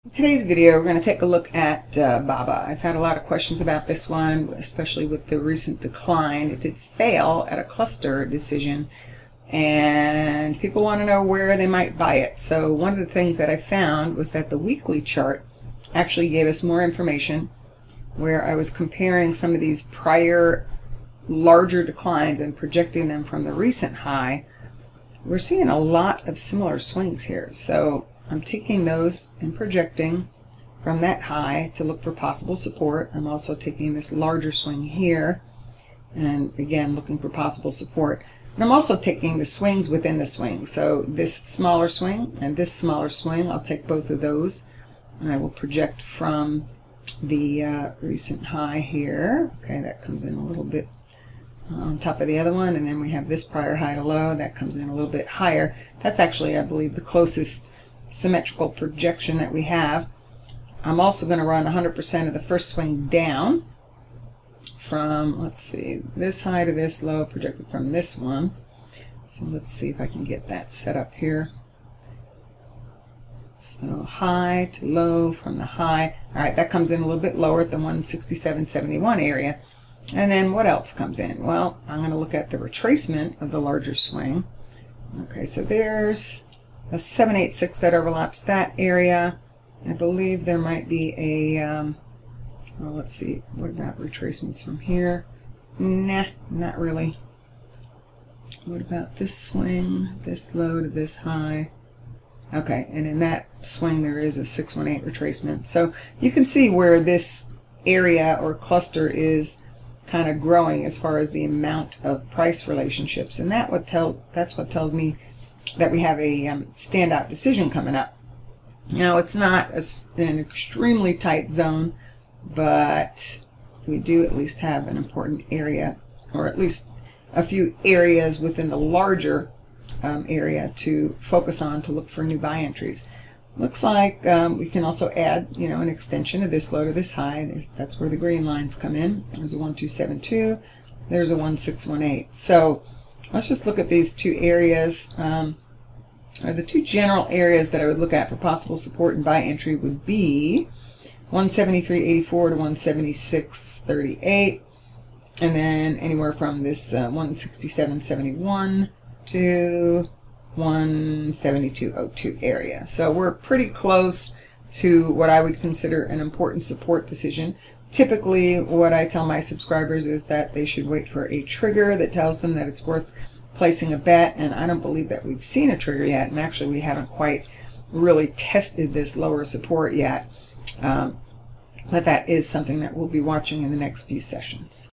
In today's video, we're going to take a look at BABA. I've had a lot of questions about this one, especially with the recent decline. It did fail at a cluster decision, and people want to know where they might buy it. So one of the things that I found was that the weekly chart actually gave us more information, where I was comparing some of these prior larger declines and projecting them from the recent high. We're seeing a lot of similar swings here. So I'm taking those and projecting from that high to look for possible support. I'm also taking this larger swing here and again looking for possible support. And I'm also taking the swings within the swing. So this smaller swing and this smaller swing, I'll take both of those and I will project from the recent high here. Okay, that comes in a little bit on top of the other one, and then we have this prior high to low that comes in a little bit higher. That's actually, I believe, the closest symmetrical projection that we have. I'm also going to run 100% of the first swing down from, let's see, this high to this low, projected from this one. So let's see if I can get that set up here. So high to low from the high. All right, that comes in a little bit lower at the 167.71 area. And then what else comes in? Well, I'm going to look at the retracement of the larger swing. Okay, so there's a 786 that overlaps that area. I believe there might be a, well, let's see, what about retracements from here? Nah, not really. What about this swing, this low to this high? Okay, and in that swing there is a 618 retracement. So you can see where this area or cluster is kind of growing as far as the amount of price relationships, and that's what tells me that we have a standout decision coming up. Now, it's not an extremely tight zone, but we do at least have an important area, or at least a few areas within the larger area to focus on to look for new buy entries. Looks like we can also add, an extension of this low to this high. That's where the green lines come in. There's a 1272. There's a 1618. So let's just look at these two areas. Or the two general areas that I would look at for possible support and buy entry would be 173.84 to 176.38, and then anywhere from this 167.71 to 172.02 area. So we're pretty close to what I would consider an important support decision. Typically, what I tell my subscribers is that they should wait for a trigger that tells them that it's worth placing a bet, and I don't believe that we've seen a trigger yet, and actually we haven't quite really tested this lower support yet, but that is something that we'll be watching in the next few sessions.